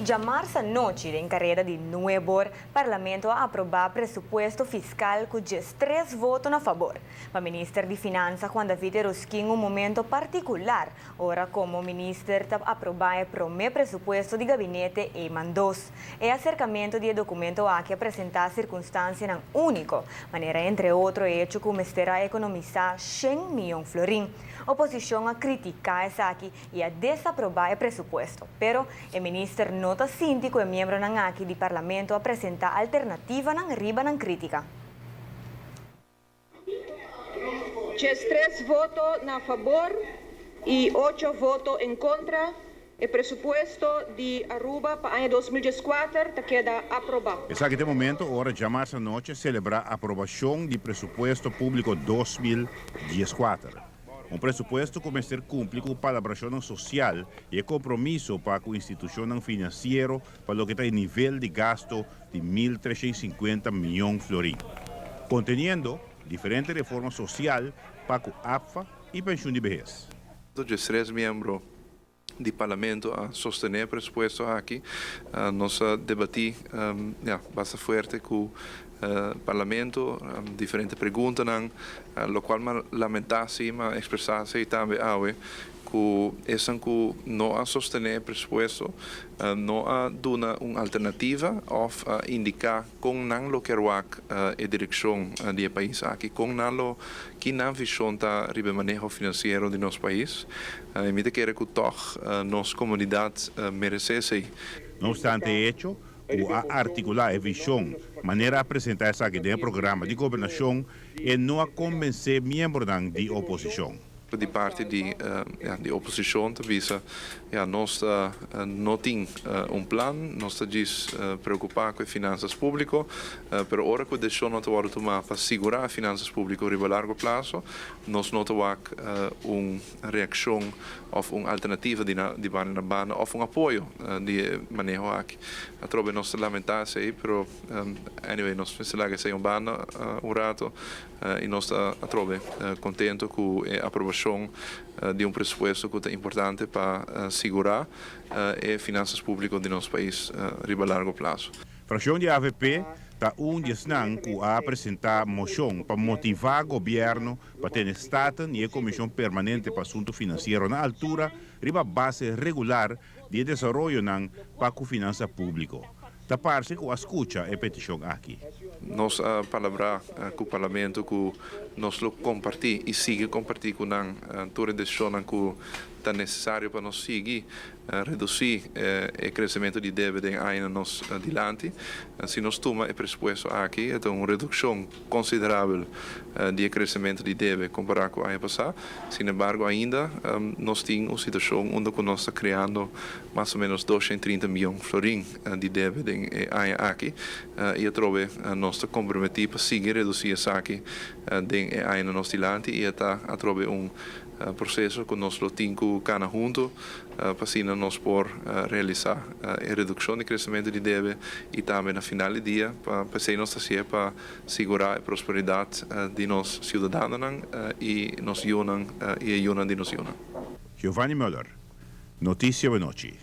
Llamarse anoche en carrera de nuevo Parlamento a aprobar presupuesto fiscal cuyos 3 votos a favor. El ministro de Finanzas Juan David Erosquín un momento particular, ahora como ministro aprobar el primer presupuesto de gabinete e mandos. El acercamiento de documento a que presentar circunstancias único, manera entre otros hecho que mesterá economizar 100 millones de florín. Oposición a criticar esa aquí y a desaprobar el presupuesto, pero el ministro nota síndico y miembro ng aquí del Parlamento a presentar alternativa ng riba ng crítica. Ches 3 votos a favor y 8 votos en contra. El presupuesto de Aruba para el año 2014 queda aprobado. Neste momento, hora de chamar essa noite, celebrar a aprovação do presupuesto público 2014. Presupuesto que vai ser cumprir com a palabração social e compromisso para com a instituição financeira para o que está em nível de gasto de 1.350 milhões de florim, conteniendo diferentes reformas sociais para com APFA e pensão de vejez. Os 3 membros do Parlamento a sostener o presupuesto aqui, nós debatimos bastante forte com o Parlamento, diferentes perguntas, lo qual lamentasse, mas expressasse também que essa que não a sostener o presupuesto, não a dar uma alternativa ou indicar como não lo quer a direção do país aqui, como não lo que não visão da riba manejo financeiro de nosso país, e me quer que nossa comunidade merece. Não obstante hecho, a articular a visão, maneira de apresentar essa aqui dentro do programa de governação e não a convencer membros da oposição. De parte de oposição, visa nós não tem plan, nós estamos preocupados com as finanças públicas, mas agora que a decisão não está tomada para segurar as finanças públicas a largo prazo, nós não temos uma reação ou uma alternativa de bana ou apoio de manejo aqui. Trobe nós lamentamos aí, mas anyway, nós pensamos que é bana rato e nós trobe contento com a aprovação de um presupuesto que é importante para segurar as finanças públicas de nosso país a largo prazo. A fração de AVP está que a apresentar moção para motivar o governo para ter estado e a Comissão Permanente para Assunto Financeiro na altura, riba base regular de desenvolvimento para a finança pública. Da parte que escuta a petição aqui. Nós palavra com o Parlamento que nós compartilhamos e sigue compartilhando com a toda decisão que está necessário para nós seguir reduzir o crescimento de dívida em anos adiante. Se nós tomamos o presupuesto aqui, é uma redução considerável de crescimento de dívida comparado com o ano passado. Sin embargo, ainda nós temos uma situação onde nós estamos criando mais ou menos 230 milhões de florim de dívida em ano aqui. E eu trouxe nós estamos comprometidos para seguir reduzir isso aqui em anos adiante e está trouxe processo que nós temos que caminhar junto para assim nós por realizar a redução de crescimento de dívida e também no final do dia para assim nós para segurar a prosperidade de nós cidadãos e nós união e a união de nós. Giovanni Müller, Notícia da Noite.